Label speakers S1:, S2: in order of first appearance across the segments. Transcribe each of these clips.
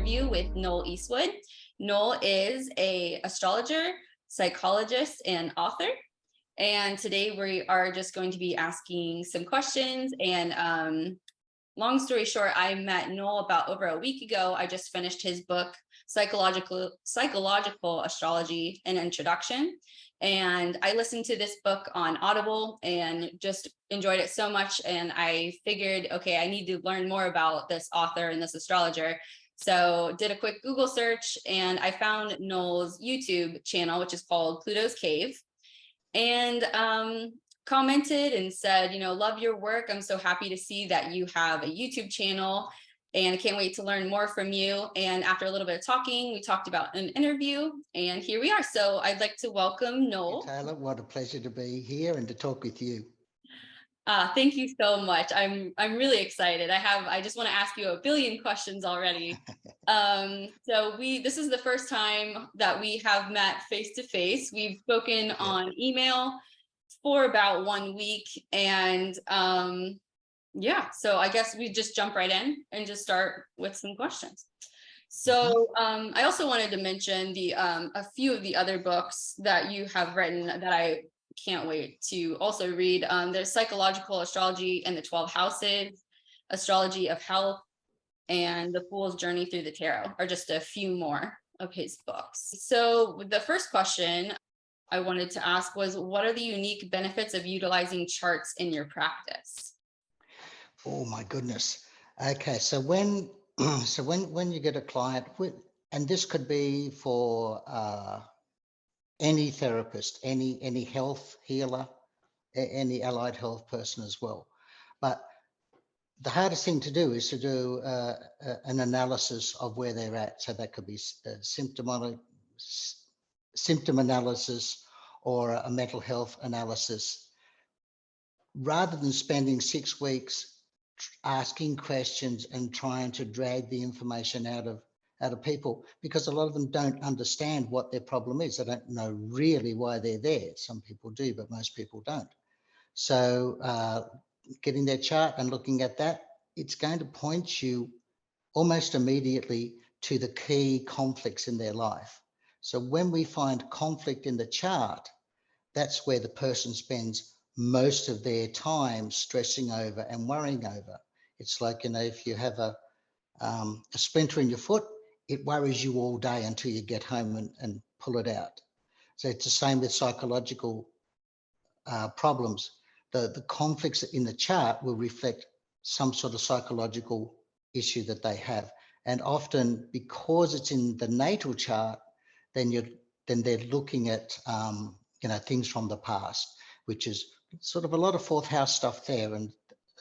S1: interview with Noel Eastwood. Noel is an astrologer, psychologist, and author. And today we are just going to be asking some questions. And long story short, I met Noel about over a week ago. I just finished his book, Psychological Astrology, an Introduction. And I listened to this book on Audible and just enjoyed it so much. And I figured, okay, I need to learn more about this author and this astrologer. So did a quick Google search and I found Noel's YouTube channel, which is called Pluto's Cave. And commented and said, love your work. I'm so happy to see that you have a YouTube channel and I can't wait to learn more from you. And after a little bit of talking, we talked about an interview and here we are. So I'd like to welcome Noel.
S2: Hey, Taylor, what a pleasure to be here and to talk with you.
S1: Thank you so much. I'm really excited. I just want to ask you a billion questions already. So this is the first time that we have met face to face. We've spoken on email for about 1 week, and so I guess we just jump right in and just start with some questions. So I also wanted to mention a few of the other books that you have written that I can't wait to also read. There's Psychological Astrology and the 12 Houses, Astrology of Health, and The Fool's Journey Through the Tarot are just a few more of his books. So the first question I wanted to ask was, what are the unique benefits of utilizing charts in your practice?
S2: Oh my goodness. Okay, so when you get a client and this could be for any therapist, any health healer, any allied health person as well. But the hardest thing to do is to do an analysis of where they're at. So that could be symptom analysis or a mental health analysis. Rather than spending 6 weeks asking questions and trying to drag the information out of people, because a lot of them don't understand what their problem is. They don't know really why they're there. Some people do, but most people don't. So getting their chart and looking at that, it's going to point you almost immediately to the key conflicts in their life. So when we find conflict in the chart, that's where the person spends most of their time stressing over and worrying over. It's like, if you have a splinter in your foot, it worries you all day until you get home and pull it out. So it's the same with psychological problems. The conflicts in the chart will reflect some sort of psychological issue that they have. And often because it's in the natal chart, then they're looking at things from the past, which is sort of a lot of fourth house stuff there. And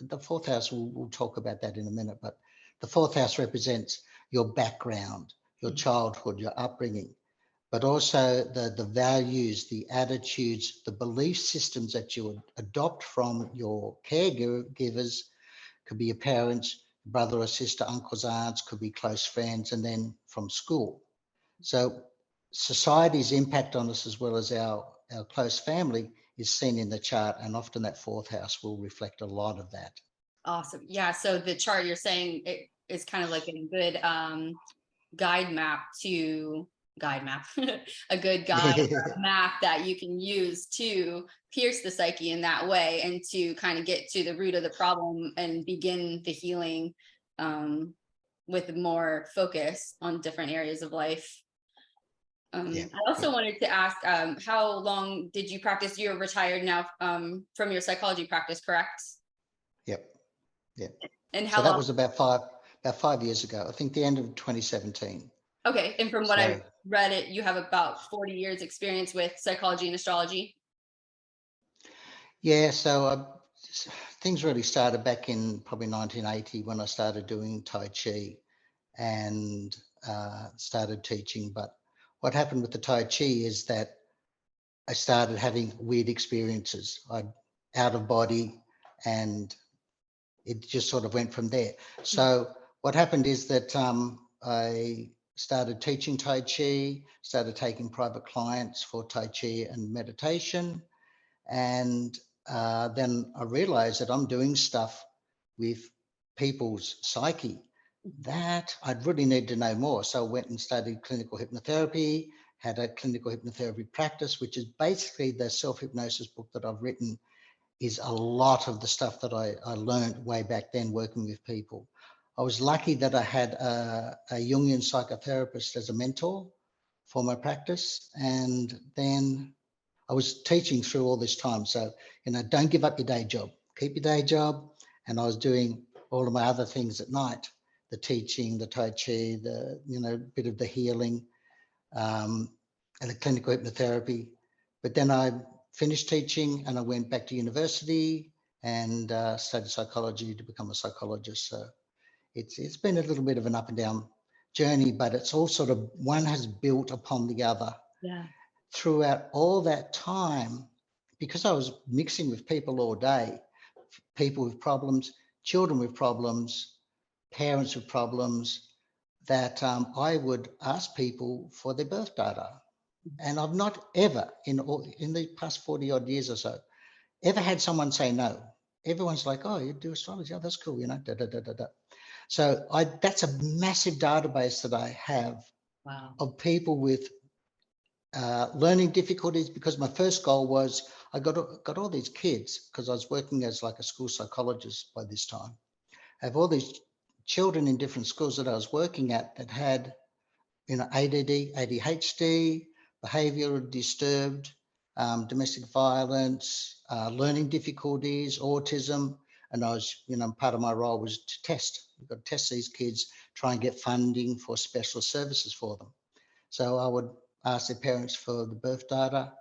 S2: the fourth house, we'll talk about that in a minute, but the fourth house represents your background, your childhood, your upbringing, but also the values, the attitudes, the belief systems that you would adopt from your caregivers. Could be your parents, brother or sister, uncles, aunts, could be close friends, and then from school. So society's impact on us, as well as our close family, is seen in the chart, and often that fourth house will reflect a lot of that.
S1: Awesome. Yeah. So the chart you're saying it is kind of like a good a good guide map that you can use to pierce the psyche in that way and to kind of get to the root of the problem and begin the healing with more focus on different areas of life. I also wanted to ask, how long did you practice? You're retired now from your psychology practice, correct?
S2: Yep.
S1: And how
S2: so
S1: long?
S2: That was about 5 years ago, I think the end of 2017.
S1: Okay, and from what I read, you have about 40 years experience with psychology and astrology.
S2: Yeah, so things really started back in probably 1980 when I started doing Tai Chi and started teaching. But what happened with the Tai Chi is that I started having weird experiences. I'd out of body, and it just sort of went from there. So what happened is that I started teaching Tai Chi, started taking private clients for Tai Chi and meditation. And then I realized that I'm doing stuff with people's psyche that I'd really need to know more. So I went and studied clinical hypnotherapy, had a clinical hypnotherapy practice, which is basically the self-hypnosis book that I've written, is a lot of the stuff that I learned way back then working with people. I was lucky that I had a Jungian psychotherapist as a mentor for my practice. And then I was teaching through all this time. So, don't give up your day job, keep your day job. And I was doing all of my other things at night, the teaching, the Tai Chi, bit of the healing, um, and the clinical hypnotherapy. But then I finished teaching and I went back to university and studied psychology to become a psychologist. So it's been a little bit of an up and down journey, but it's all sort of, one has built upon the other.
S1: Yeah.
S2: Throughout all that time, because I was mixing with people all day, people with problems, children with problems, parents with problems, that I would ask people for their birth data. And I've not ever, in the past 40 odd years or so, ever had someone say no. Everyone's like, oh, you do astrology? Oh, that's cool, da, da, da, da, da. So that's a massive database that I have
S1: Wow.
S2: of people with learning difficulties, because my first goal was I got all these kids, because I was working as like a school psychologist by this time. I have all these children in different schools that I was working at that had, ADD, ADHD, behavioral disturbed, domestic violence, learning difficulties, autism. And I was, part of my role was to test. You've got to test these kids, try and get funding for special services for them. So I would ask their parents for the birth data.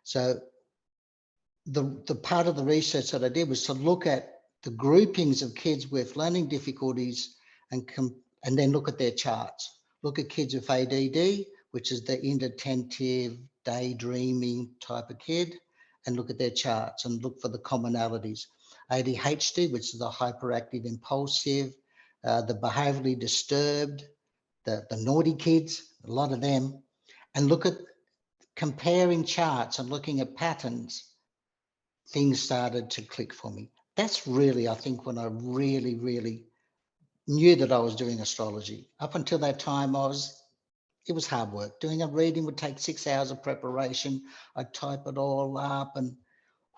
S2: So the part of the research that I did was to look at the groupings of kids with learning difficulties and then look at their charts. Look at kids with ADD, which is the inattentive, daydreaming type of kid, and look at their charts and look for the commonalities. ADHD, which is the hyperactive, impulsive, the behaviorally disturbed, the naughty kids, a lot of them, and look at comparing charts and looking at patterns. Things started to click for me. That's really, I think, when I really, really knew that I was doing astrology. Up until that time, it was hard work. Doing a reading would take 6 hours of preparation. I'd type it all up and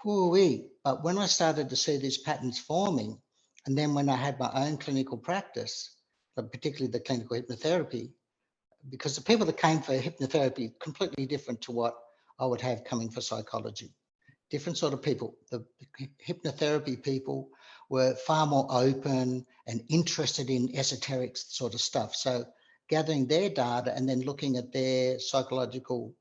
S2: whoo-wee. But when I started to see these patterns forming, and then when I had my own clinical practice, particularly the clinical hypnotherapy, because the people that came for hypnotherapy completely different to what I would have coming for psychology. Different sort of people. The hypnotherapy people were far more open and interested in esoteric sort of stuff. So gathering their data and then looking at their psychological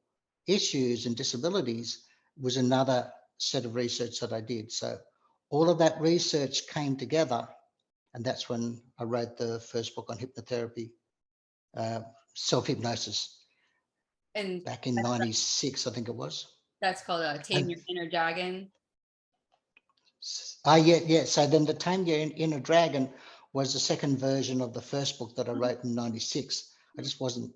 S2: issues and disabilities was another set of research that I did. So all of that research came together, and that's when I wrote the first book on hypnotherapy, self-hypnosis,
S1: And
S2: back in 96, I think it was.
S1: that's called Tame
S2: And
S1: Your Inner Dragon.
S2: yeah. So then the Tame Your Inner Dragon was the second version of the first book that I wrote in 96. I just wasn't,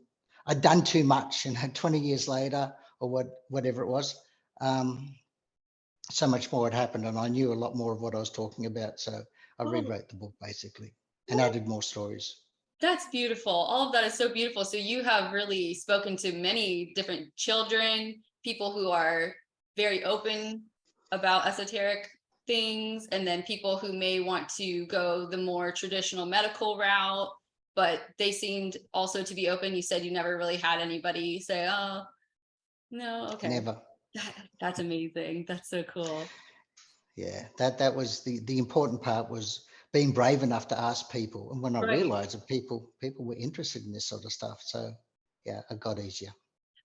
S2: I'd done too much, 20 years later or whatever it was. So much more had happened and I knew a lot more of what I was talking about. So I
S1: Oh,
S2: rewrote the book basically and added more stories.
S1: that's beautiful. All of that is so beautiful. So you have really spoken to many different children, people who are very open about esoteric things, and then people who may want to go the more traditional medical route, but they seemed also to be open. You said you never really had anybody say, oh, no, okay.
S2: Never.
S1: That's amazing. That's so cool.
S2: Yeah, that was the important part, was being brave enough to ask people. And when I
S1: Right.
S2: realized that people were interested in this sort of stuff, so yeah, it got easier.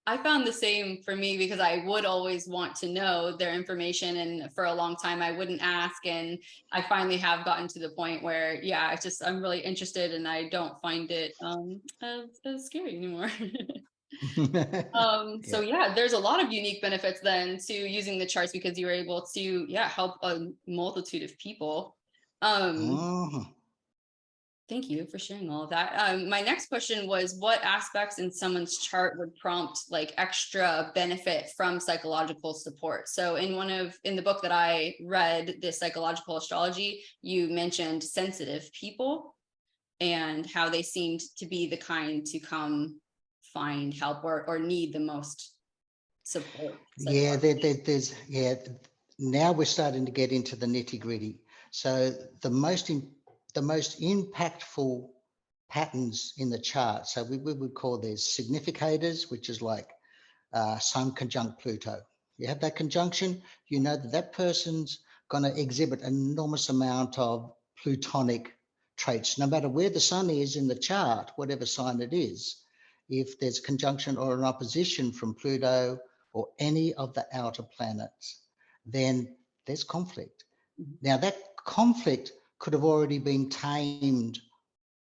S1: I found the same for me because I would always want to know their information. And for a long time, I wouldn't ask. And I finally have gotten to the point where, yeah, it's just, I'm really interested and I don't find it as scary anymore. So
S2: Yeah.
S1: yeah, there's a lot of unique benefits then to using the charts because you were able to, yeah, help a multitude of people. Um,
S2: Mhm.
S1: Thank you for sharing all of that. My next question was, what aspects in someone's chart would prompt like extra benefit from psychological support? So in the book that I read, this psychological astrology, you mentioned sensitive people. and how they seemed to be the kind to come find help or need the most support.
S2: Yeah, there's now we're starting to get into the nitty gritty. So the most impactful patterns in the chart. So we would call these significators, which is like Sun conjunct Pluto. You have that conjunction, you know that person's going to exhibit an enormous amount of Plutonic traits, no matter where the Sun is in the chart, whatever sign it is. If there's conjunction or an opposition from Pluto or any of the outer planets, then there's conflict. Now that conflict could have already been tamed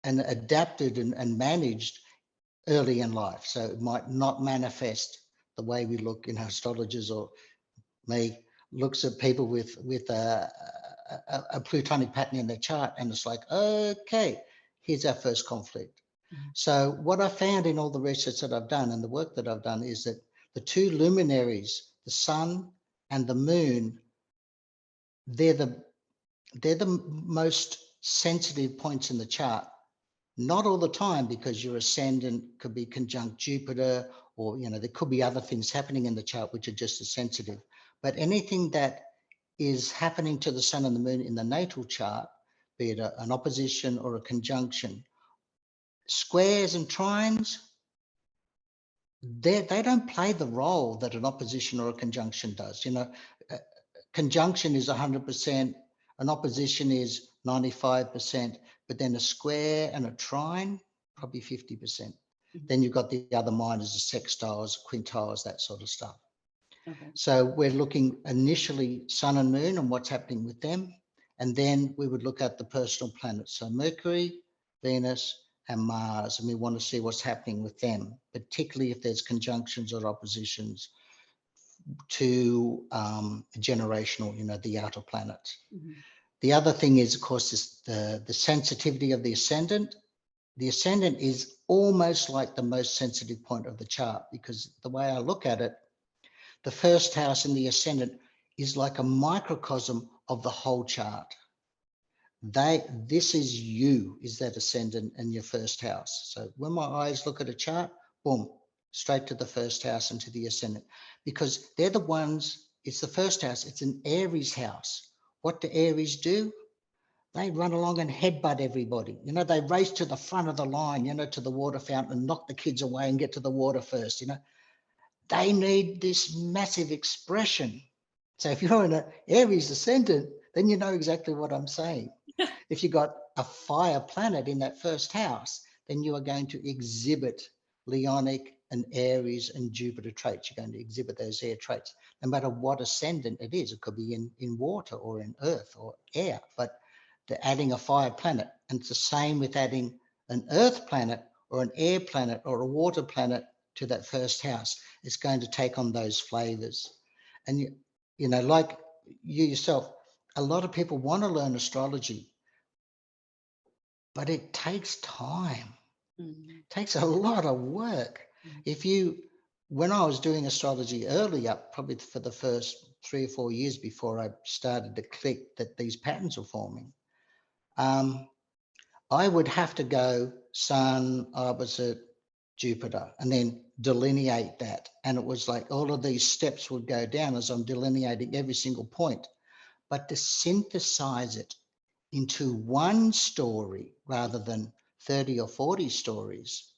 S2: and adapted and managed early in life. So it might not manifest the way we look, astrologers or me looks at people with a Plutonic pattern in their chart, and it's like, okay, here's our first conflict. So what I found in all the research that I've done and the work that I've done is that the two luminaries, the Sun and the Moon, they're the most sensitive points in the chart. Not all the time, because your ascendant could be conjunct Jupiter, or there could be other things happening in the chart which are just as sensitive. But anything that is happening to the Sun and the Moon in the natal chart, be it an opposition or a conjunction, squares and trines, they don't play the role that an opposition or a conjunction does. Conjunction is 100%, an opposition is 95%, but then a square and a trine, probably 50%. Then you've got the other minors, the sextiles, quintiles, that sort of stuff.
S1: Okay.
S2: So we're looking initially Sun and Moon and what's happening with them. And then we would look at the personal planets. So Mercury, Venus, and Mars. And we want to see what's happening with them, particularly if there's conjunctions or oppositions to generational, the outer planets. The other thing is, of course, is the sensitivity of the ascendant. The ascendant is almost like the most sensitive point of the chart, because the way I look at it, the first house in the ascendant is like a microcosm of the whole chart. This is you, is that ascendant in your first house. So when my eyes look at a chart, boom, straight to the first house and to the ascendant, because they're the ones, it's the first house, it's an Aries house. What do Aries do? They run along and headbutt everybody. They race to the front of the line, to the water fountain and knock the kids away and get to the water first. They need this massive expression. So if you're in an Aries ascendant, then you know exactly what I'm saying. If you've got a fire planet in that first house, then you are going to exhibit Leonic and Aries and Jupiter traits. You're going to exhibit those air traits, no matter what ascendant it is. It could be in water or in earth or air, but they're adding a fire planet. And it's the same with adding an earth planet or an air planet or a water planet to that first house. It's going to take on those flavors. And, like you yourself, a lot of people want to learn astrology, but it takes time. It takes a lot of work. When I was doing astrology earlier, probably for the first 3 or 4 years before I started to click that these patterns were forming, I would have to go Sun opposite Jupiter and then delineate that. And it was like all of these steps would go down as I'm delineating every single point. But to synthesize it into one story rather than 30 or 40 stories,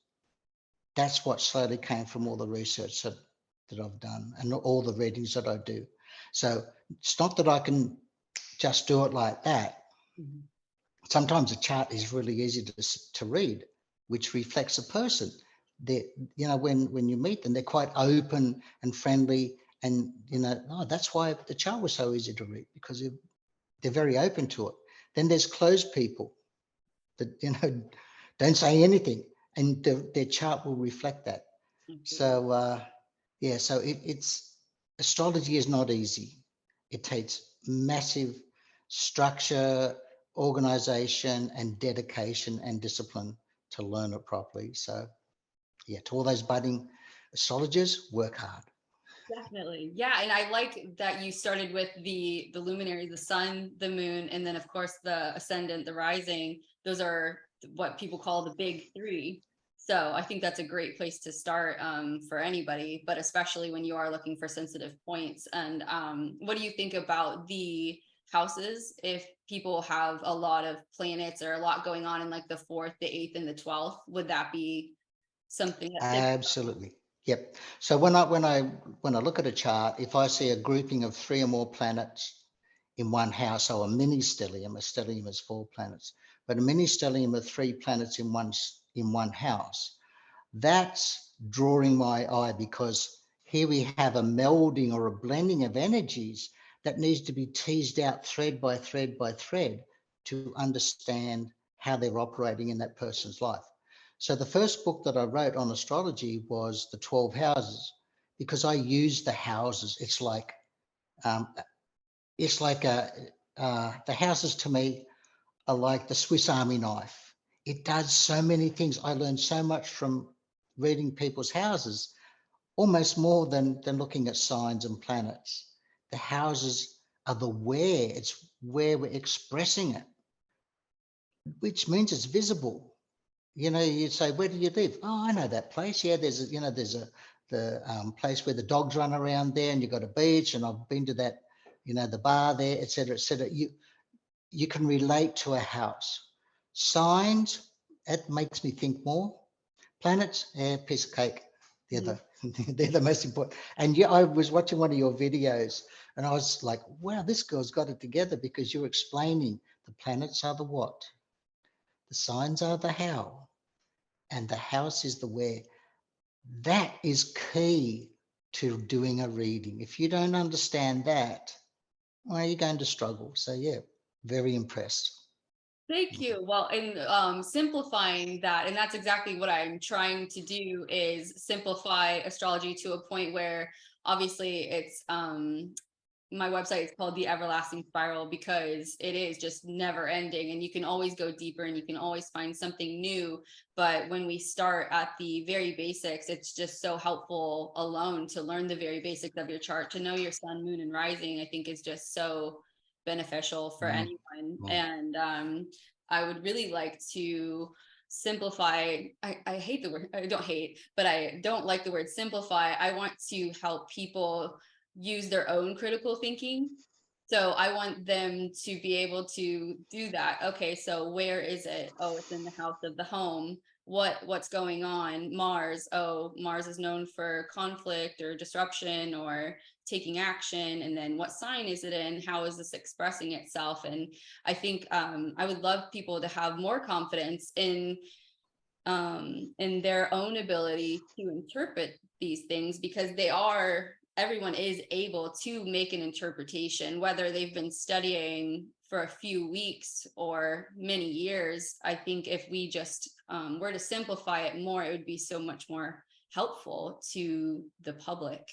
S2: that's what slowly came from all the research that I've done and all the readings that I do. So it's not that I can just do it like that. Sometimes a chart is really easy to read, which reflects a person. When you meet them, they're quite open and friendly, and that's why the chart was so easy to read, because they're very open to it. Then there's closed people that don't say anything, and their chart will reflect that. So so it's astrology is not easy. It takes massive structure, organization, and dedication and discipline to learn it properly. So to all those budding astrologers, work hard.
S1: Definitely. Yeah. And I like that you started with the luminary, the sun, the moon, and then of course the ascendant, the rising. Those are what people call the big three. So I think that's a great place to start for anybody, but especially when you are looking for sensitive points. And what do you think about the houses? If people have a lot of planets or a lot going on in like the 4th, the 8th, and the 12th, would that be something that they?
S2: Absolutely. Yep. So when I look at a chart, if I see a grouping of 3 or more planets in one house, so a mini stellium, a stellium is 4 planets, but a mini stellium of 3 planets in one house, that's drawing my eye, because here we have a melding or a blending of energies that needs to be teased out thread by thread by thread to understand how they're operating in that person's life. So the first book that I wrote on astrology was the 12 houses, because I use the houses. Um, it's like the houses to me are like the Swiss Army knife. It does so many things. I learned so much from reading people's houses, almost more than looking at signs and planets. The houses are the where. It's where we're expressing it, which means it's visible. You say, where do you live? Oh, I know that place. Yeah, there's the place where the dogs run around there, and you've got a beach, and I've been to that, the bar there, et cetera, et cetera. You can relate to a house. Signs, it makes me think more. Planets, piece of cake. They're the they're the most important. And yeah, I was watching one of your videos, and I was like, wow, this girl's got it together, because you're explaining the planets are the what, the signs are the how, and the house is the where. That is key to doing a reading. If you don't understand that, well, you're going to struggle. So yeah, very impressed.
S1: Thank you. Well, and simplifying that, and that's exactly what I'm trying to do, is simplify astrology to a point where obviously it's my website is called The Everlasting Spiral, because it is just never ending, and you can always go deeper and you can always find something new. But when we start at the very basics, it's just so helpful alone to learn the very basics of your chart. To know your sun, moon, and rising, I think, is just so beneficial for
S2: Mm,
S1: anyone.
S2: mm.
S1: And I would really like to simplify. I hate the word, I don't hate, but I don't like the word simplify. I want to help people use their own critical thinking. So I want them to be able to do that. Okay, so where is it? Oh, it's in the house of the home. What's going on? Mars. Oh, Mars is known for conflict or disruption or taking action. And then what sign is it in? How is this expressing itself? And I think I would love people to have more confidence in their own ability to interpret these things, because everyone is able to make an interpretation, whether they've been studying for a few weeks or many years. I think if we just were to simplify it more, it would be so much more helpful to the public,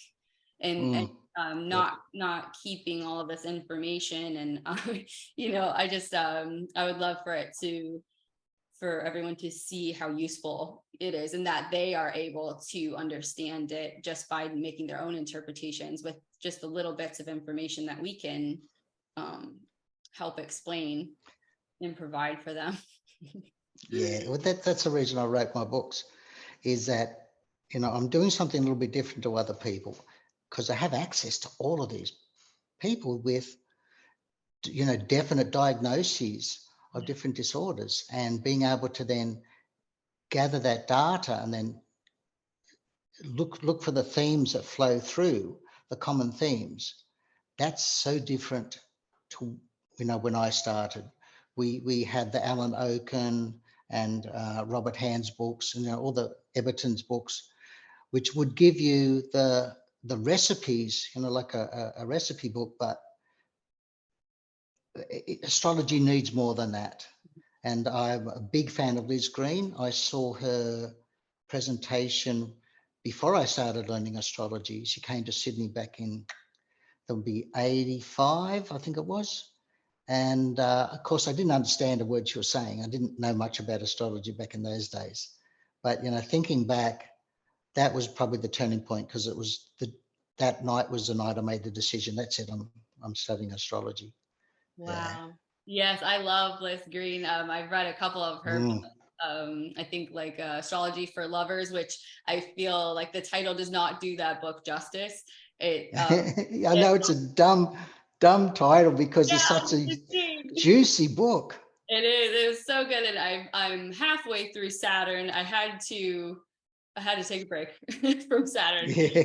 S1: and
S2: Mm. Yep.
S1: not keeping all of this information. And I just I would love for everyone to see how useful it is, and that they are able to understand it just by making their own interpretations with just the little bits of information that we can help explain and provide for them.
S2: Yeah, well, that's the reason I wrote my books, is that, I'm doing something a little bit different to other people, because I have access to all of these people with, definite diagnoses of different disorders, and being able to then gather that data and then look for the themes that flow through, the common themes. That's so different to, when I started. We had the Alan Oken and Robert Hand's books, and all the Eberton's books, which would give you the recipes, like a recipe book. But astrology needs more than that. And I'm a big fan of Liz Green. I saw her presentation before I started learning astrology. She came to Sydney back in, there would be 85, I think it was. And of course, I didn't understand a word she was saying. I didn't know much about astrology back in those days. But, thinking back, that was probably the turning point, because it was that night was the night I made the decision. That's it. I'm studying astrology. Yeah.
S1: Wow. Yes, I love Liz Green. I've read a couple of her
S2: Mm.
S1: books. I think like Astrology for Lovers, which I feel like the title does not do that book justice. It,
S2: I
S1: it
S2: know it's a dumb title because
S1: yeah,
S2: it's such a
S1: indeed.
S2: juicy book.
S1: It is. It was so good, and I'm halfway through Saturn. I had to take a break from Saturn
S2: Yeah.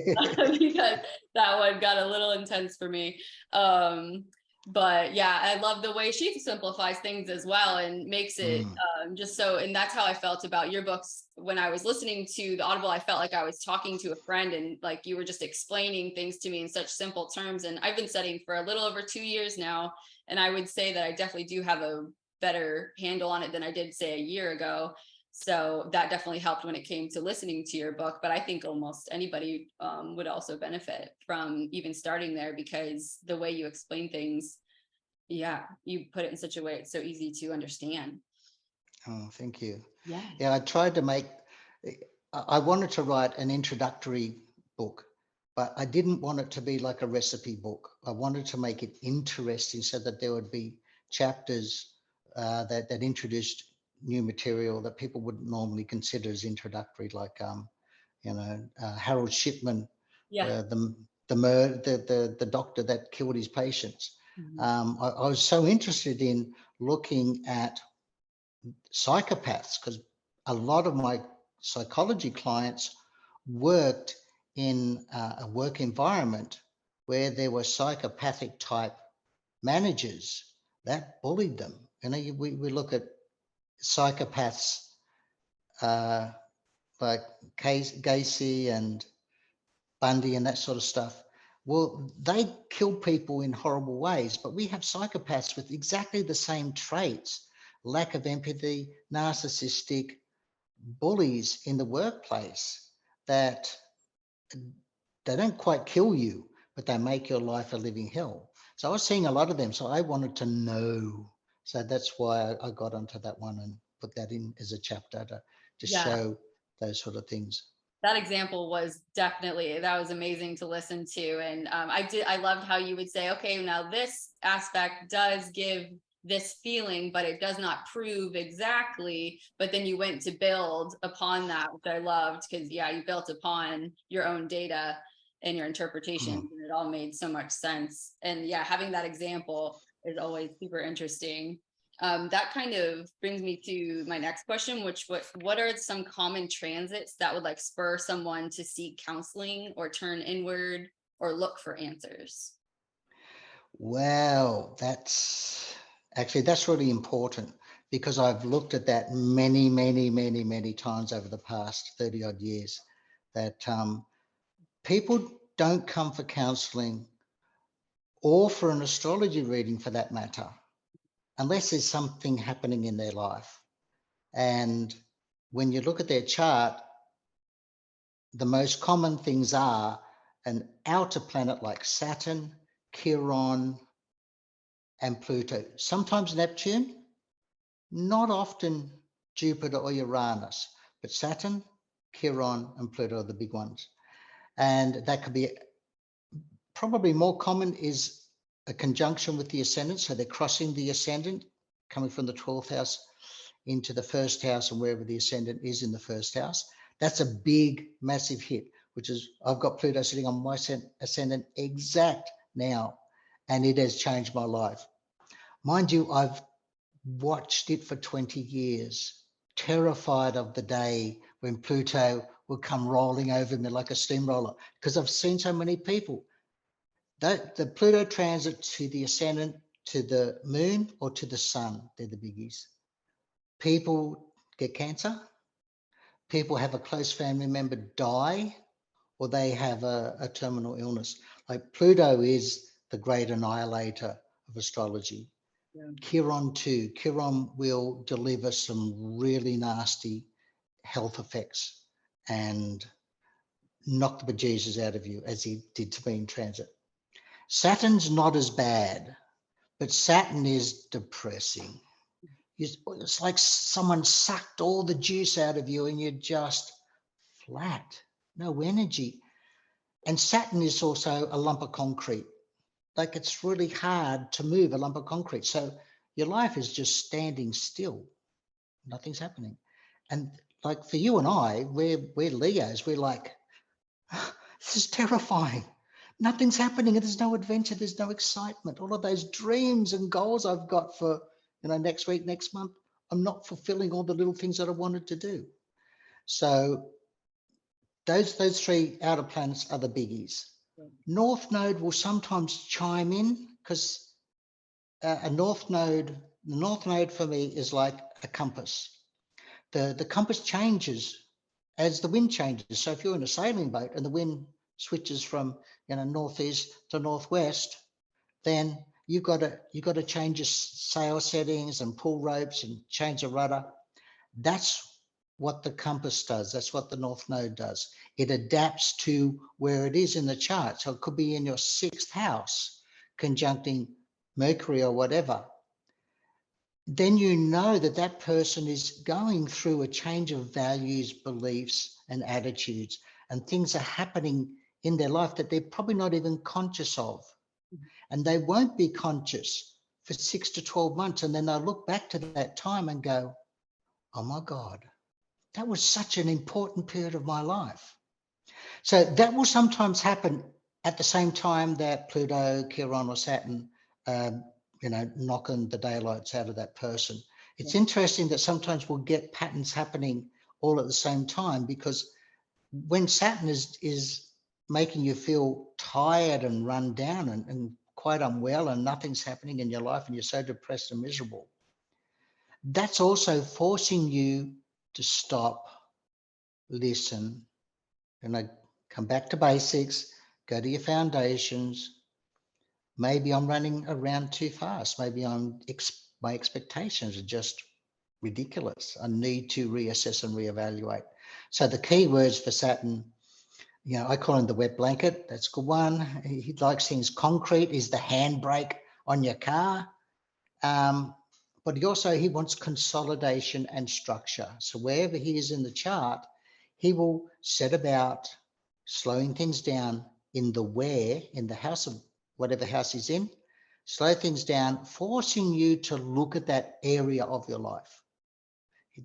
S1: because that one got a little intense for me. Um, but yeah, I love the way she simplifies things as well and makes it
S2: Mm.
S1: just so. And that's how I felt about your books when I was listening to the Audible. I felt like I was talking to a friend, and like you were just explaining things to me in such simple terms. And I've been studying for a little over 2 years now, and I would say that I definitely do have a better handle on it than I did, say, a year ago. So that definitely helped when it came to listening to your book. But I think almost anybody would also benefit from even starting there, because the way you explain things, yeah, you put it in such a way it's so easy to understand.
S2: Oh, thank you.
S1: Yeah.
S2: Yeah, I tried to make, I wanted to write an introductory book, but I didn't want it to be like a recipe book. I wanted to make it interesting so that there would be chapters that introduced new material that people wouldn't normally consider as introductory, like Harold Shipman,
S1: Yeah.
S2: the doctor that killed his patients.
S1: Mhm.
S2: I was so interested in looking at psychopaths because a lot of my psychology clients worked in a work environment where there were psychopathic type managers that bullied them. We look at psychopaths uh, like Gacy and Bundy and that sort of stuff. Well, they kill people in horrible ways, but we have psychopaths with exactly the same traits: lack of empathy, narcissistic, bullies in the workplace that they don't quite kill you, but they make your life a living hell. So I was seeing a lot of them. So I wanted to know. So that's why I got onto that one and put that in as a chapter to
S1: Yeah.
S2: show those sort of things.
S1: That example was definitely, that was amazing to listen to. And I loved how you would say, okay, now this aspect does give this feeling, but it does not prove exactly. But then you went to build upon that, which I loved, because yeah, you built upon your own data and your interpretations,
S2: Mm.
S1: and it all made so much sense. And yeah, having that example is always super interesting. That kind of brings me to my next question, which what are some common transits that would like spur someone to seek counseling or turn inward or look for answers?
S2: Well, that's really important because I've looked at that many times over the past 30 odd years that people don't come for counseling or for an astrology reading for that matter, unless there's something happening in their life. And when you look at their chart, the most common things are an outer planet like Saturn, Chiron, and Pluto. Sometimes Neptune, not often Jupiter or Uranus, but Saturn, Chiron, and Pluto are the big ones. And that could be probably more common is a conjunction with the ascendant. So they're crossing the ascendant, coming from the 12th house into the first house and wherever the ascendant is in the first house. That's a big, massive hit, which is I've got Pluto sitting on my ascendant exact now, and it has changed my life. Mind you, I've watched it for 20 years, terrified of the day when Pluto would come rolling over me like a steamroller, because I've seen so many people. The Pluto transit to the ascendant, to the moon, or to the sun, they're the biggies. People get cancer, people have a close family member die, or they have a terminal illness. Like Pluto is the great annihilator of astrology.
S1: Yeah.
S2: Chiron too. Chiron will deliver some really nasty health effects and knock the bejesus out of you, as he did to me in transit. Saturn's not as bad, but Saturn is depressing. It's like someone sucked all the juice out of you and you're just flat, no energy. And Saturn is also a lump of concrete. Like it's really hard to move a lump of concrete. So your life is just standing still. Nothing's happening. And like for you and I, we're Leos. We're like, this is terrifying. Nothing's happening. There's no adventure. There's no excitement. All of those dreams and goals I've got for, next week, next month, I'm not fulfilling all the little things that I wanted to do. So those three outer planets are the biggies. North node will sometimes chime in because the north node for me is like a compass. The compass changes as the wind changes. So if you're in a sailing boat and the wind switches from northeast to northwest, then you've got to change your sail settings and pull ropes and change the rudder. That's what the compass does. That's what the north node does. It adapts to where it is in the chart. So it could be in your 6th house, conjuncting Mercury or whatever. Then you know that that person is going through a change of values, beliefs, and attitudes, and things are happening in their life that they're probably not even conscious of. And they won't be conscious for 6 to 12 months. And then they'll look back to that time and go, oh my God, that was such an important period of my life. So that will sometimes happen at the same time that Pluto, Chiron, or Saturn, knocking the daylights out of that person. It's interesting that sometimes we'll get patterns happening all at the same time, because when Saturn is making you feel tired and run down and quite unwell and nothing's happening in your life and you're so depressed and miserable, that's also forcing you to stop, listen, come back to basics, go to your foundations. Maybe I'm running around too fast. Maybe my expectations are just ridiculous. I need to reassess and reevaluate. So the key words for Saturn, I call him the wet blanket. That's a good one. He likes things concrete. Is the handbrake on your car. But he wants consolidation and structure. So wherever he is in the chart, he will set about slowing things down in the house of whatever house he's in, slow things down, forcing you to look at that area of your life.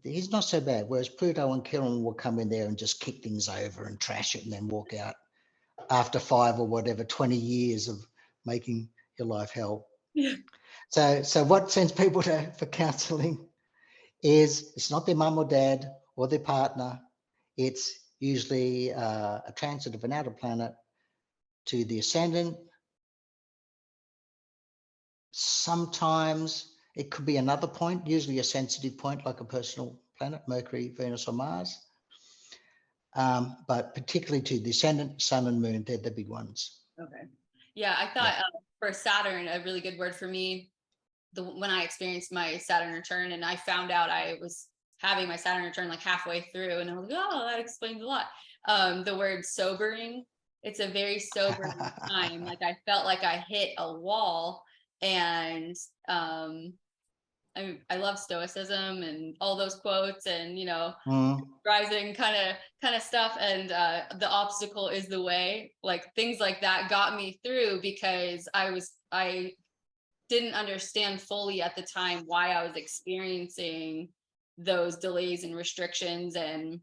S2: He's not so bad. Whereas Pluto and Chiron will come in there and just kick things over and trash it and then walk out after 5 or whatever, 20 years of making your life hell.
S1: Yeah.
S2: So what sends people for counseling is it's not their mum or dad or their partner. It's usually a transit of an outer planet to the ascendant. Sometimes it could be another point, usually a sensitive point like a personal planet, Mercury, Venus, or Mars. But particularly to the ascendant, sun and moon, they're the big ones.
S1: Okay. Yeah, I thought for Saturn, a really good word for me, when I experienced my Saturn return and I found out I was having my Saturn return like halfway through, and I was like, oh, that explains a lot. The word sobering, it's a very sobering time. Like I felt like I hit a wall, and I love stoicism and all those quotes and rising kind of stuff, and the obstacle is the way, like things like that got me through, because I didn't understand fully at the time why I was experiencing those delays and restrictions, and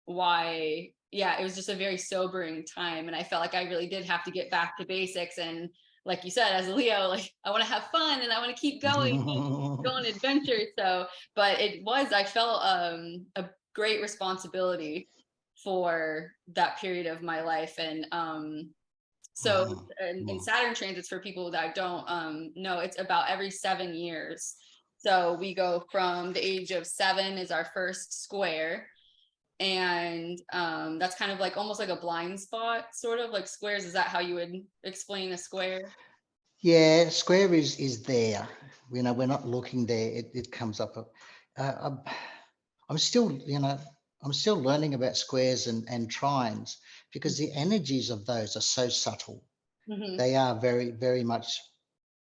S1: why it was just a very sobering time, and I felt like I really did have to get back to basics. And like you said, as a Leo, like I want to have fun and I want to keep going and go on adventures. So but I felt a great responsibility for that period of my life. And so in Saturn transits, for people that don't know, it's about every 7 years. So we go from the age of 7 is our first square, and that's kind of like almost like a blind spot, sort of like squares. Is that how you would explain a square?
S2: Yeah, square is there. We're not looking there. It comes up. I'm still learning about squares and trines, because the energies of those are so subtle.
S1: Mm-hmm.
S2: They are very, very much,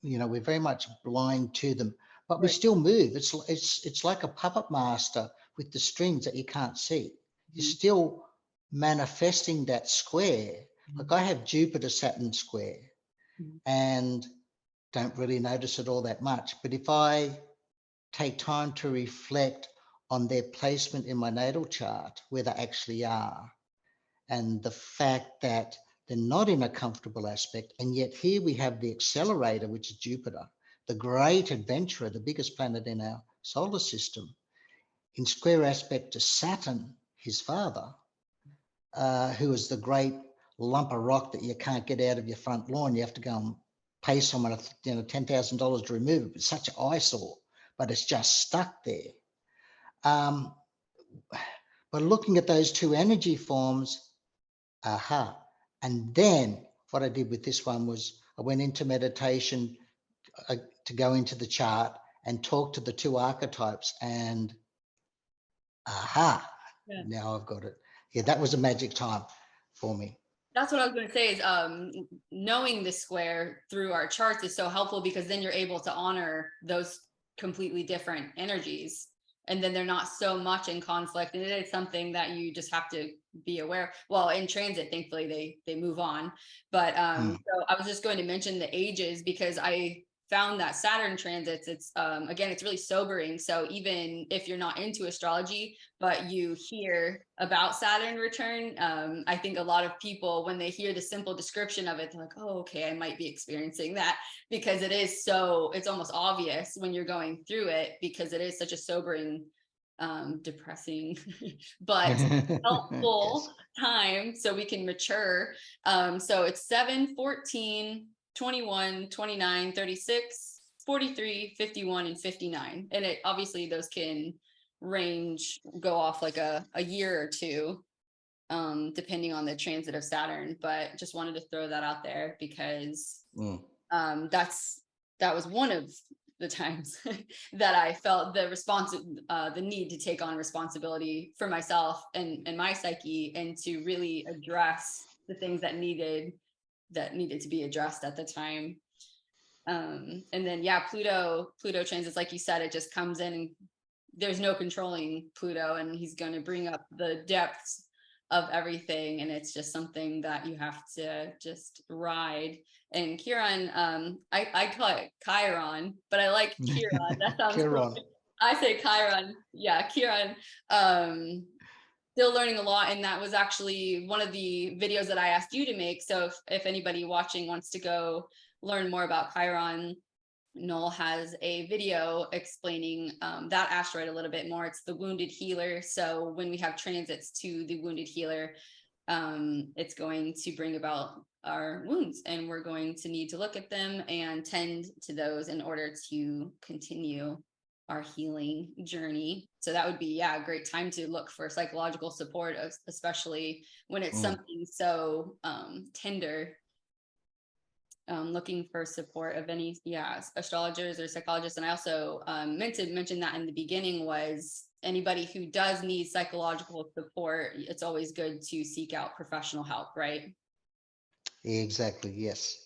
S2: we're very much blind to them, but we
S1: Right.
S2: still move. It's like a puppet master with the strings that you can't see.
S1: Mm-hmm.
S2: You're still manifesting that square.
S1: Mm-hmm.
S2: Like I have Jupiter Saturn square,
S1: Mm-hmm.
S2: and don't really notice it all that much. But if I take time to reflect on their placement in my natal chart, where they actually are, and the fact that they're not in a comfortable aspect. And yet here we have the accelerator, which is Jupiter, the great adventurer, the biggest planet in our solar system, in square aspect to Saturn, his father, who is the great lump of rock that you can't get out of your front lawn. You have to go and pay someone, $10,000 to remove it. It's such an eyesore, but it's just stuck there. But looking at those two energy forms, aha. And then what I did with this one was I went into meditation to go into the chart and talk to the two archetypes, and aha, now I've got it. Yeah, that was a magic time for me.
S1: That's what I was going to say is knowing the square through our charts is so helpful, because then you're able to honor those completely different energies, and then they're not so much in conflict, and it is something that you just have to be aware. Well, in transit, thankfully they move on, but so I was just going to mention the ages, because I found that Saturn transits, it's again, it's really sobering. So even if you're not into astrology, but you hear about Saturn return, I think a lot of people, when they hear the simple description of it, they're like, oh, okay, I might be experiencing that, because it is so, it's almost obvious when you're going through it, because it is such a sobering, depressing, but helpful time, so we can mature. So it's 7, 14, 21, 29, 36, 43, 51, and 59. And it obviously those can range, go off like a year or two, depending on the transit of Saturn. But just wanted to throw that out there, because that was one of the times that I felt the need to take on responsibility for myself and my psyche, and to really address the things that needed to be addressed at the time. And then Pluto transits, like you said, it just comes in, and there's no controlling Pluto, and he's going to bring up the depths of everything, and it's just something that you have to just ride. And Chiron, I call it Chiron, but I like Chiron. That sounds
S2: Chiron.
S1: cool. I say Chiron. Yeah, Chiron. Still learning a lot, and that was actually one of the videos that I asked you to make. So if anybody watching wants to go learn more about Chiron, Noel has a video explaining that asteroid a little bit more. It's the wounded healer. So when we have transits to the wounded healer, it's going to bring about our wounds, and we're going to need to look at them and tend to those in order to continue our healing journey. So that would be a great time to look for psychological support, especially when it's something so tender. Looking for support of any astrologers or psychologists. And I also meant to mention that in the beginning, was anybody who does need psychological support, it's always good to seek out professional help, right?
S2: Exactly. Yes.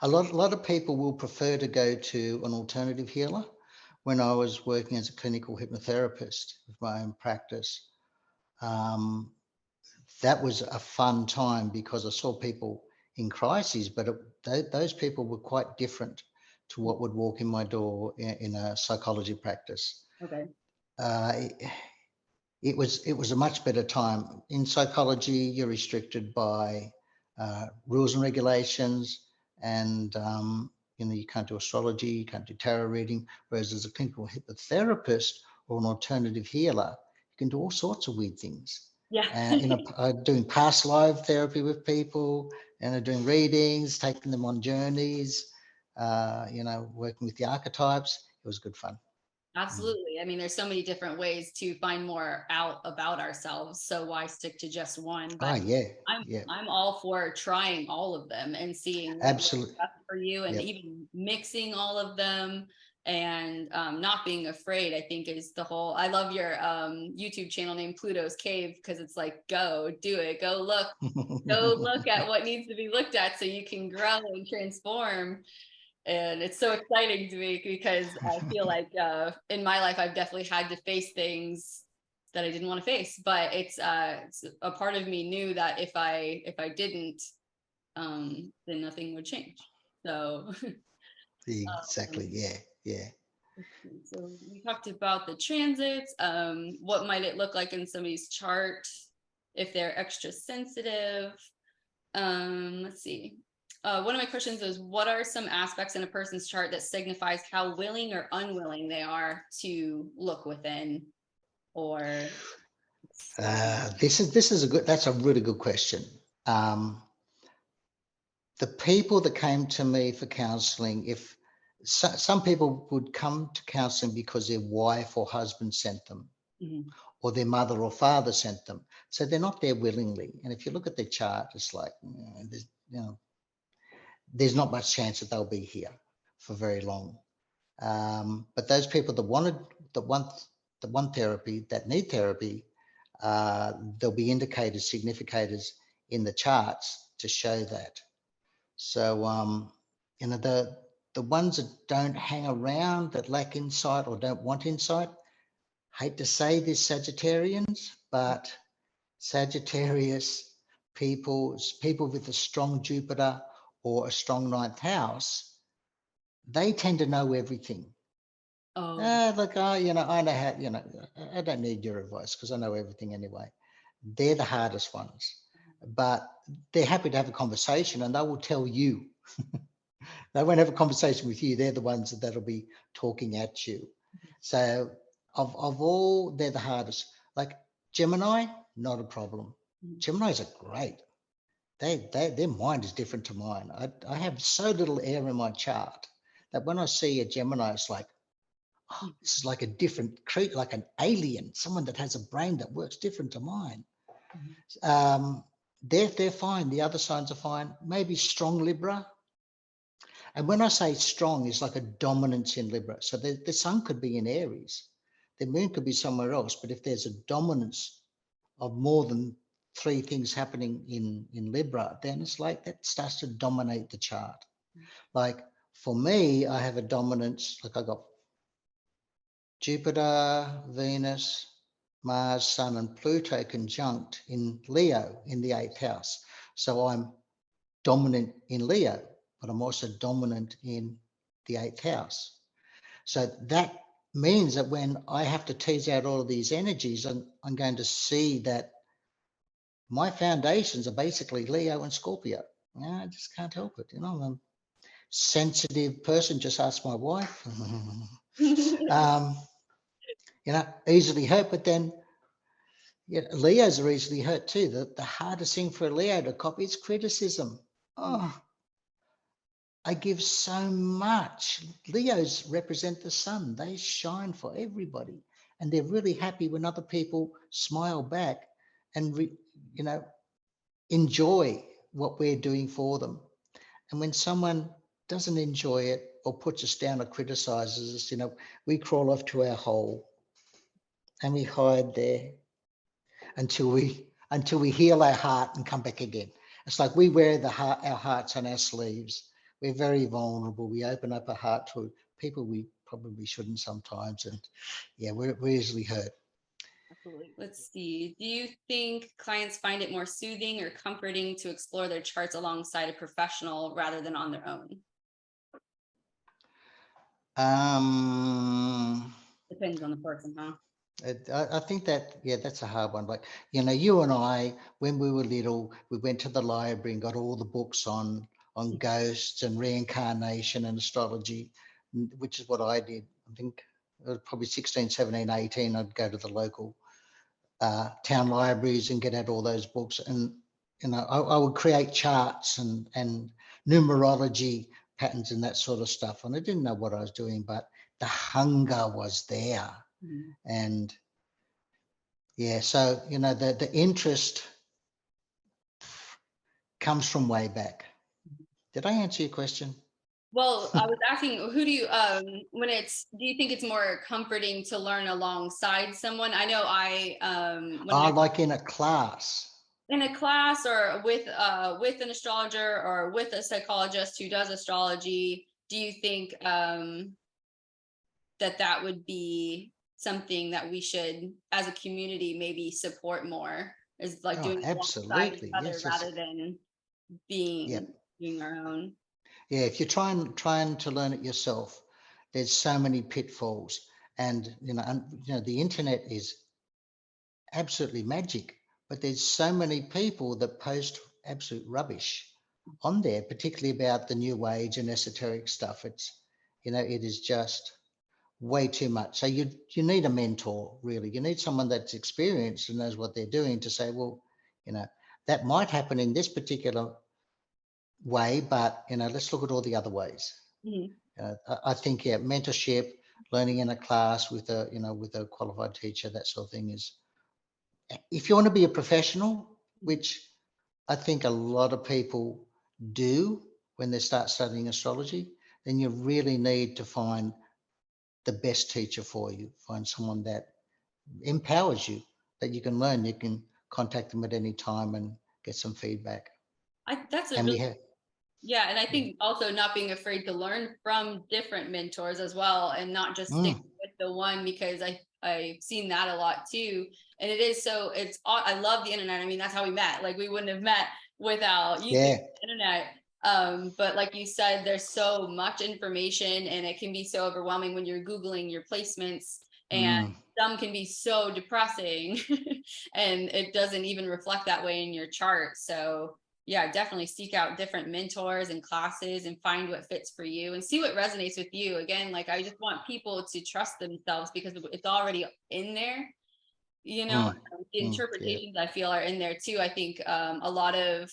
S2: A lot of people will prefer to go to an alternative healer. When I was working as a clinical hypnotherapist with my own practice, that was a fun time, because I saw people in crises, but those people were quite different to what would walk in my door in a psychology practice.
S1: Okay.
S2: It was a much better time. In psychology, you're restricted by rules and regulations, and you can't do astrology, you can't do tarot reading. Whereas as a clinical hypnotherapist or an alternative healer, you can do all sorts of weird things.
S1: Yeah.
S2: Doing past life therapy with people, and doing readings, taking them on journeys, working with the archetypes. It was good fun.
S1: Absolutely. I mean, there's so many different ways to find more out about ourselves. So why stick to just one? But I'm all for trying all of them and seeing what's best for you, and even mixing all of them, and not being afraid, I think, is the whole. I love your YouTube channel named Pluto's Cave, because it's like, go do it, go look at what needs to be looked at, so you can grow and transform. And it's so exciting to me, because I feel like in my life, I've definitely had to face things that I didn't want to face, but it's a part of me knew that if I didn't, then nothing would change. So
S2: exactly. Yeah.
S1: So we talked about the transits. What might it look like in somebody's chart if they're extra sensitive? Let's see. One of my questions is, what are some aspects in a person's chart that signifies how willing or unwilling they are to look within or
S2: that's a really good question. The people that came to me for counseling, if some people would come to counseling because their wife or husband sent them, or their mother or father sent them. So they're not there willingly. And if you look at their chart, it's like, there's not much chance that they'll be here for very long. But those people that want therapy, that need therapy, there'll be indicators, significators in the charts to show that. So, the ones that don't hang around, that lack insight or don't want insight, hate to say this, Sagittarians, but Sagittarius people with a strong Jupiter or a strong ninth house, they tend to know everything. I know how, I don't need your advice because I know everything anyway. They're the hardest ones, but they're happy to have a conversation and they will tell you. They won't have a conversation with you. They're the ones that'll be talking at you. So of all, they're the hardest. Like Gemini, not a problem. Geminis are great. Their mind is different to mine. I have so little air in my chart that when I see a Gemini, it's like, oh, this is like a different creature, like an alien, someone that has a brain that works different to mine. They're fine. The other signs are fine. Maybe strong Libra. And when I say strong, it's like a dominance in Libra. So the sun could be in Aries. The moon could be somewhere else. But if there's a dominance of more than 3 things happening in Libra, then it's like that starts to dominate the chart. Like for me, I have a dominance, like I got Jupiter, Venus, Mars, Sun, and Pluto conjunct in Leo in the 8th house. So I'm dominant in Leo, but I'm also dominant in the 8th house. So that means that when I have to tease out all of these energies, I'm going to see that my foundations are basically Leo and Scorpio. I just can't help it. I'm a sensitive person. Just ask my wife. Easily hurt, but then Leos are easily hurt too. The hardest thing for a Leo to copy is criticism. Oh, I give so much. Leos represent the sun. They shine for everybody. And they're really happy when other people smile back and, enjoy what we're doing for them. And when someone doesn't enjoy it or puts us down or criticizes us, we crawl off to our hole and we hide there until we heal our heart and come back again. It's like we wear our hearts on our sleeves. We're very vulnerable. We open up our heart to people we probably shouldn't sometimes. And we're easily hurt.
S1: Absolutely. Let's see. Do you think clients find it more soothing or comforting to explore their charts alongside a professional rather than on their own? Depends on the person, huh?
S2: I think that's a hard one. Like, you and I, when we were little, we went to the library and got all the books on ghosts and reincarnation and astrology, which is what I did. I think it was probably 16, 17, 18. I'd go to the local town libraries and get out all those books. And, I would create charts and numerology patterns and that sort of stuff. And I didn't know what I was doing, but the hunger was there. And so the interest comes from way back. Did I answer your question?
S1: Well, I was asking, who do you do you think it's more comforting to learn alongside someone? I know
S2: like in a class.
S1: In a class or with an astrologer or with a psychologist who does astrology, do you think that would be something that we should, as a community, maybe support more, is like doing alongside each other rather than doing our own?
S2: Yeah, if you're trying to learn it yourself, there's so many pitfalls, and the internet is absolutely magic, but there's so many people that post absolute rubbish on there, particularly about the new age and esoteric stuff. It is just way too much. So you need a mentor, really. You need someone that's experienced and knows what they're doing to say, well, that might happen in this particular way, but let's look at all the other ways.
S1: Mhm.
S2: I think, mentorship, learning in a class with a qualified teacher, that sort of thing is, if you want to be a professional, which I think a lot of people do when they start studying astrology, then you really need to find the best teacher for you. Find someone that empowers you, that you can learn. You can contact them at any time and get some feedback.
S1: That's a
S2: And we
S1: really,
S2: have,
S1: yeah, and I
S2: yeah.
S1: think also not being afraid to learn from different mentors as well, and not just stick
S2: Mm,
S1: with the one, because I've seen that a lot too. And it is so I love the internet. I mean, that's how we met. Like we wouldn't have met without using
S2: yeah.
S1: the internet. But like you said, there's so much information, and it can be so overwhelming when you're Googling your placements, and
S2: Mm,
S1: some can be so depressing and it doesn't even reflect that way in your chart. So yeah, definitely seek out different mentors and classes and find what fits for you and see what resonates with you. Again, like I just want people to trust themselves because it's already in there.
S2: mm,
S1: The
S2: yeah.
S1: interpretations I feel are in there too. I think a lot of,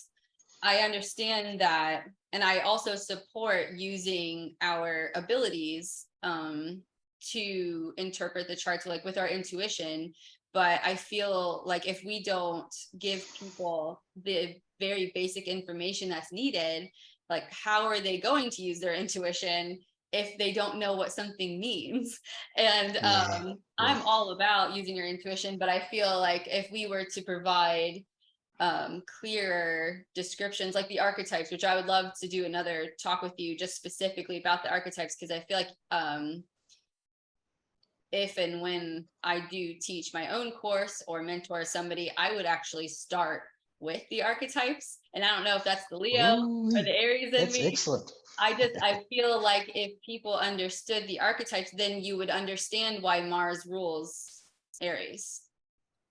S1: I understand that, and I also support using our abilities to interpret the charts, like with our intuition. But I feel like if we don't give people the very basic information that's needed, like how are they going to use their intuition if they don't know what something means? And
S2: Yeah. Yeah.
S1: I'm all about using your intuition, but I feel like if we were to provide clearer descriptions like the archetypes, which I would love to do another talk with you just specifically about the archetypes, because I feel like if and when I do teach my own course or mentor somebody, I would actually start with the archetypes. And I don't know if that's the Leo
S2: Ooh,
S1: or the Aries in
S2: that's
S1: me.
S2: excellent.
S1: I feel like if people understood the archetypes, then you would understand why Mars rules Aries.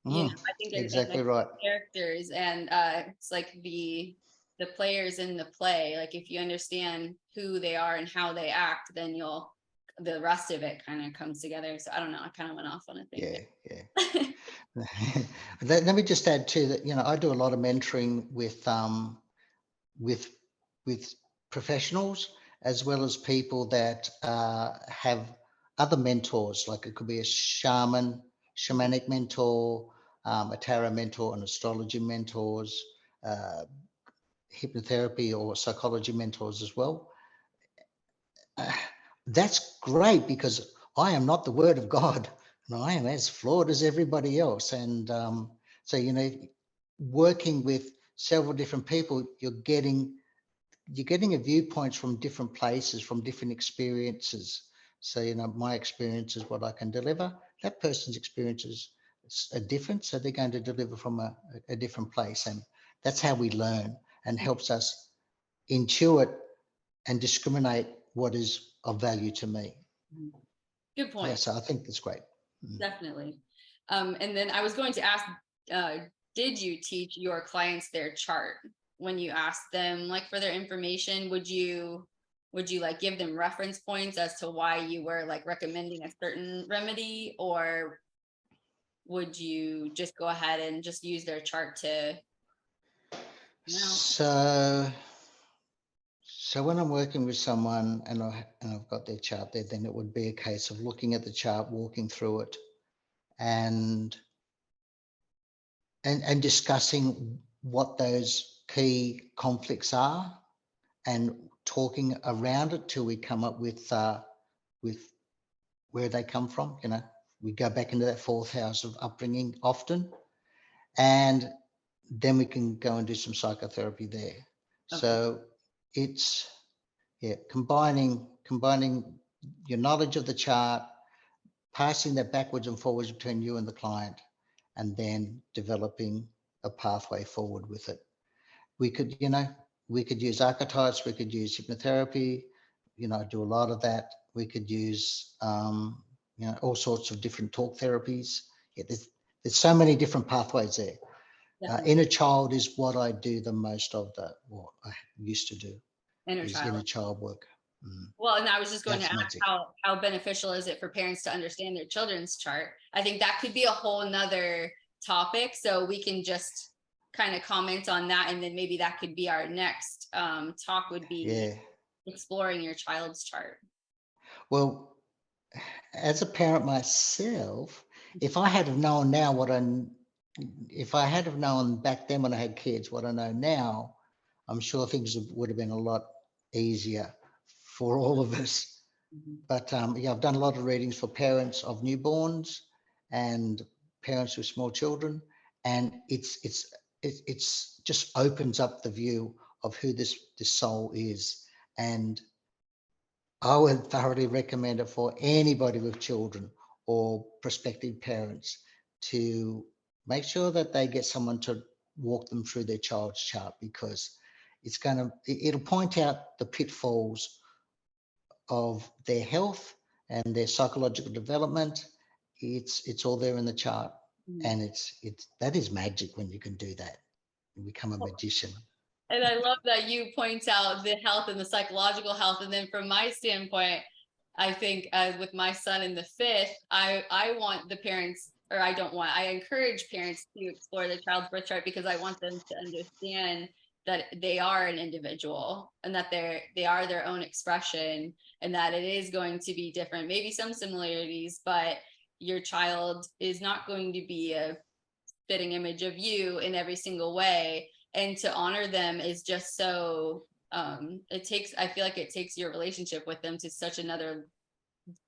S2: Mm,
S1: I think in the
S2: exactly right.
S1: characters, and it's like the players in the play, like if you understand who they are and how they act, then the rest of it kind of comes together. So I don't know, I kind of went off on a thing
S2: Yeah. Yeah.
S1: there.
S2: Let me just add too that I do a lot of mentoring with with professionals, as well as people that have other mentors. Like it could be a shamanic mentor, a tarot mentor, an astrology mentors, uh, hypnotherapy or psychology mentors as well. Uh, that's great because I am not the word of God, and I am as flawed as everybody else. And so, working with several different people, you're getting a viewpoints from different places, from different experiences. So, my experience is what I can deliver. That person's experiences are different, so they're going to deliver from a different place, and that's how we learn and helps us intuit and discriminate what is of value to me.
S1: Good
S2: Yeah,
S1: point.
S2: so I think that's great. Mm.
S1: Definitely. And then I was going to ask, uh, did you teach your clients their chart when you asked them like for their information? Would you like give them reference points as to why you were like recommending a certain remedy, or would you just go ahead and just use their chart to, you know?
S2: So, so when I'm working with someone and I've got their chart there, then it would be a case of looking at the chart, walking through it, and and discussing what those key conflicts are, and talking around it till we come up with where they come from. We go back into that fourth house of upbringing often, and then we can go and do some psychotherapy there.
S1: Okay.
S2: So it's, combining your knowledge of the chart, passing that backwards and forwards between you and the client, and then developing a pathway forward with it. We could use archetypes, we could use hypnotherapy, I do a lot of that. We could use, all sorts of different talk therapies. Yeah, there's so many different pathways there. Inner child is what I do the most of, what I used to do
S1: Inner
S2: is
S1: child.
S2: inner child work.
S1: Well, and I was just going
S2: That's
S1: to ask
S2: magic.
S1: how beneficial is it for parents to understand their children's chart? I think that could be a whole nother topic. So we can just kind of comment on that. And then maybe that could be our next talk would be exploring your child's chart.
S2: Well, as a parent myself, if I had have known now if I had have known back then when I had kids what I know now, I'm sure things would have been a lot easier for all of us. But I've done a lot of readings for parents of newborns and parents with small children, and it's just opens up the view of who this soul is. And I would thoroughly recommend it for anybody with children or prospective parents to make sure that they get someone to walk them through their child's chart, because it'll point out the pitfalls of their health and their psychological development. It's all there in the chart. And that is magic when you can do that. You become a magician.
S1: And I love that you point out the health and the psychological health. And then from my standpoint, I think with my son in the fifth, I want the parents, or I encourage parents to explore the child's birth chart, because I want them to understand that they are an individual and that they are their own expression, and that it is going to be different, maybe some similarities, but your child is not going to be a fitting image of you in every single way. And to honor them is just so I feel like it takes your relationship with them to such another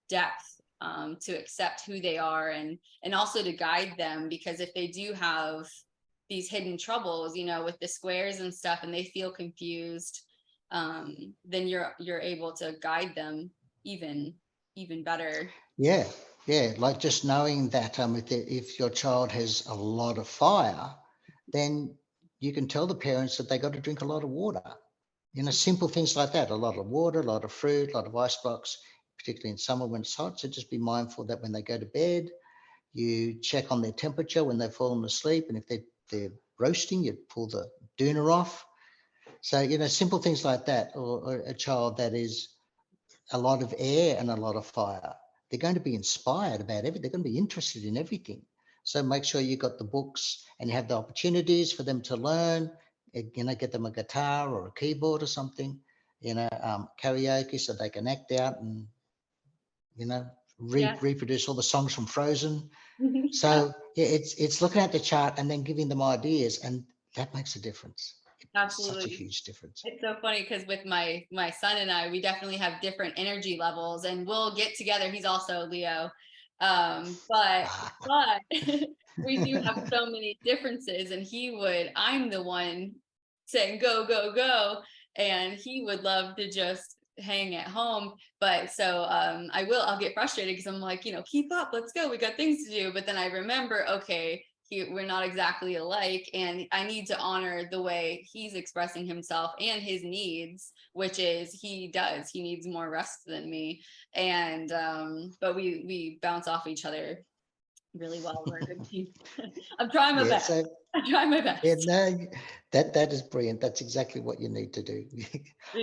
S1: depth, to accept who they are, and also to guide them, because if they do have these hidden troubles, with the squares and stuff, and they feel confused, then you're able to guide them even better.
S2: Yeah, like just knowing that if your child has a lot of fire, then you can tell the parents that they got to drink a lot of water. Simple things like that: a lot of water, a lot of fruit, a lot of ice blocks, particularly in summer when it's hot. So just be mindful that when they go to bed, you check on their temperature when they've fallen asleep, and if they're roasting, you pull the doona off. So simple things like that. Or a child that is a lot of air and a lot of fire, they're going to be inspired about everything. They're going to be interested in everything. So make sure you got the books and you have the opportunities for them to learn. Get them a guitar or a keyboard or something. Karaoke, so they can act out and reproduce all the songs from Frozen. So it's looking at the chart and then giving them ideas, and that makes a difference.
S1: Absolutely.
S2: Such a huge difference.
S1: It's so funny because with my son and I, we definitely have different energy levels, and we'll get together. He's also Leo. But we do have so many differences, and I'm the one saying go, go, go, and he would love to just hang at home. But so I'll get frustrated because I'm like, keep up, let's go, we got things to do. But then I remember, okay, we're not exactly alike, and I need to honor the way he's expressing himself and his needs, which is he needs more rest than me. And but we bounce off each other really well. We're a good team. I'm trying my best. I'm trying my best.
S2: Yeah, no, that is brilliant. That's exactly what you need to do.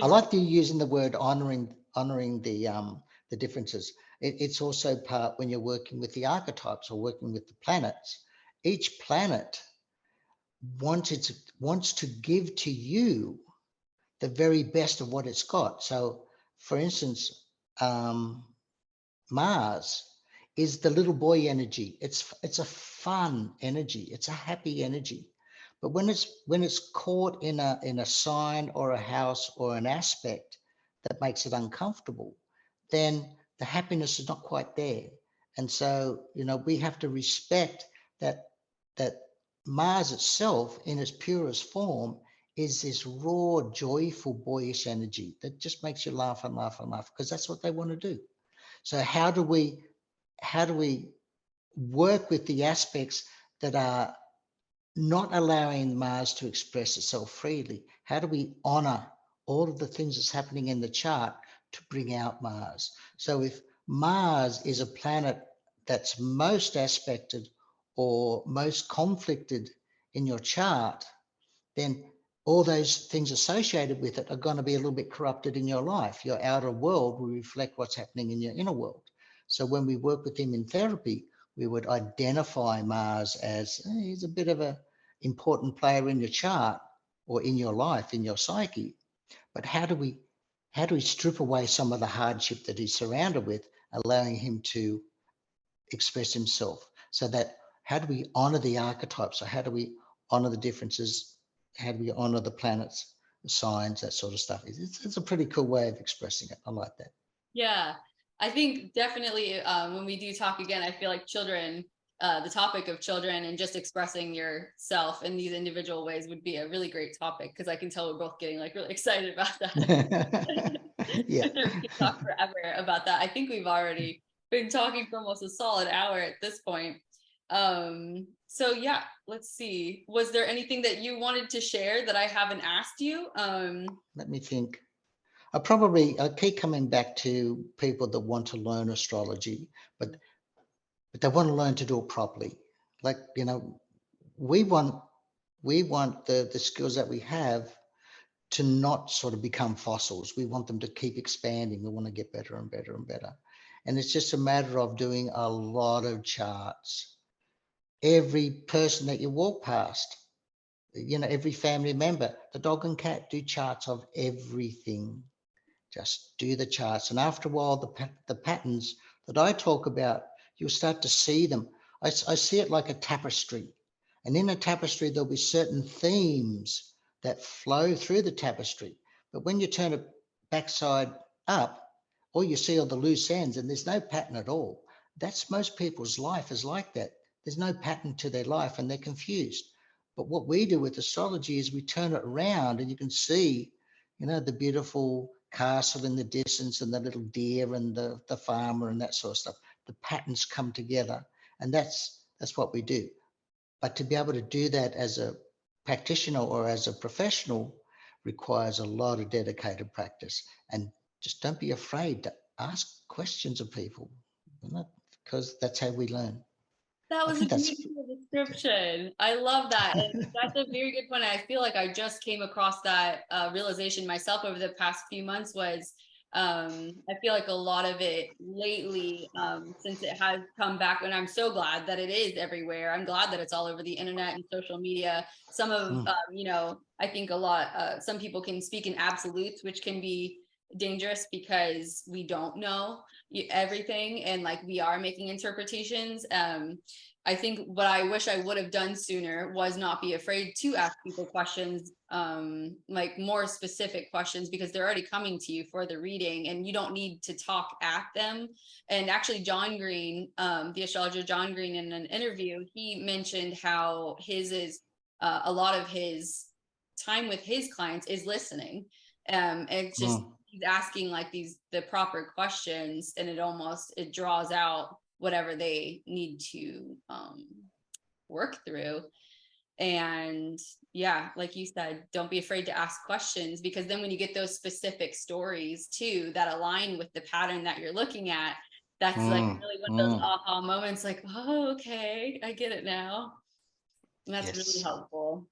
S2: I like you using the word honoring the differences. It's also part when you're working with the archetypes or working with the planets. Each planet wants to give to you the very best of what it's got. So, for instance, Mars is the little boy energy. It's a fun energy. It's a happy energy. But when it's caught in a sign or a house or an aspect that makes it uncomfortable, then the happiness is not quite there. And so, we have to respect that Mars itself in its purest form is this raw, joyful, boyish energy that just makes you laugh and laugh and laugh, because that's what they want to do. So how do we work with the aspects that are not allowing Mars to express itself freely? How do we honor all of the things that's happening in the chart, to bring out Mars. So if Mars is a planet that's most aspected or most conflicted in your chart, then all those things associated with it are going to be a little bit corrupted in your life. Your outer world will reflect what's happening in your inner world. So when we work with him in therapy, we would identify Mars as he's a bit of an important player in your chart or in your life, in your psyche. But how do we strip away some of the hardship that he's surrounded with, allowing him to express himself? So that how do we honor the archetypes? Or how do we honor the differences? How do we honor the planets, the signs, that sort of stuff? It's a pretty cool way of expressing it. I like that.
S1: Yeah, I think definitely when we do talk again, I feel like children, the topic of children and just expressing yourself in these individual ways would be a really great topic, because I can tell we're both getting like really excited about that.
S2: Yeah.
S1: We could talk forever about that. I think we've already been talking for almost a solid hour at this point. So yeah, let's see. Was there anything that you wanted to share that I haven't asked you?
S2: Let me think. I keep coming back to people that want to learn astrology, but they want to learn to do it properly. Like, we want the skills that we have to not sort of become fossils. We want them to keep expanding. We want to get better and better and better. And it's just a matter of doing a lot of charts. Every person that you walk past, every family member, the dog and cat, do charts of everything. Just do the charts. And after a while, the patterns that I talk about, you'll start to see them. I see it like a tapestry. And in a tapestry, there'll be certain themes that flow through the tapestry. But when you turn it backside up, all you see are the loose ends and there's no pattern at all. That's most people's life is like that. There's no pattern to their life and they're confused. But what we do with astrology is we turn it around and you can see, the beautiful castle in the distance and the little deer and the farmer and that sort of stuff. The patterns come together and that's what we do. But to be able to do that as a practitioner or as a professional requires a lot of dedicated practice. And just don't be afraid to ask questions of people, because that's how we learn.
S1: That was a beautiful description. I love that. And that's a very good point. I feel like I just came across that realization myself over the past few months was I feel like a lot of it lately, since it has come back, and I'm so glad that it is everywhere. I'm glad that it's all over the internet and social media. Some of, I think some people can speak in absolutes, which can be dangerous because we don't know everything and like we are making interpretations. I think what I wish I would have done sooner was not be afraid to ask people questions, like more specific questions, because they're already coming to you for the reading and you don't need to talk at them. And actually John Green, the astrologer John Green, in an interview, he mentioned how his is a lot of his time with his clients is listening. It's just he's asking like the proper questions, and it draws out whatever they need to work through. And yeah, like you said, don't be afraid to ask questions, because then when you get those specific stories too that align with the pattern that you're looking at, that's like really one of those aha moments, like, oh, okay, I get it now. And that's really helpful.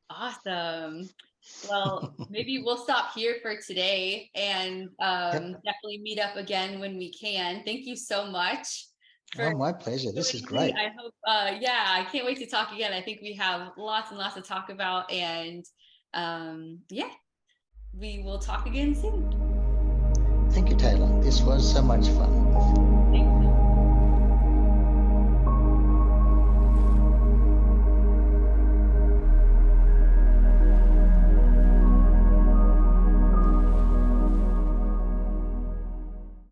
S1: Awesome. Well, maybe we'll stop here for today and definitely meet up again when we can. Thank you so much.
S2: My pleasure. This is great.
S1: I hope, I can't wait to talk again. I think we have lots and lots to talk about, and we will talk again soon.
S2: Thank you, Taylor. This was so much fun.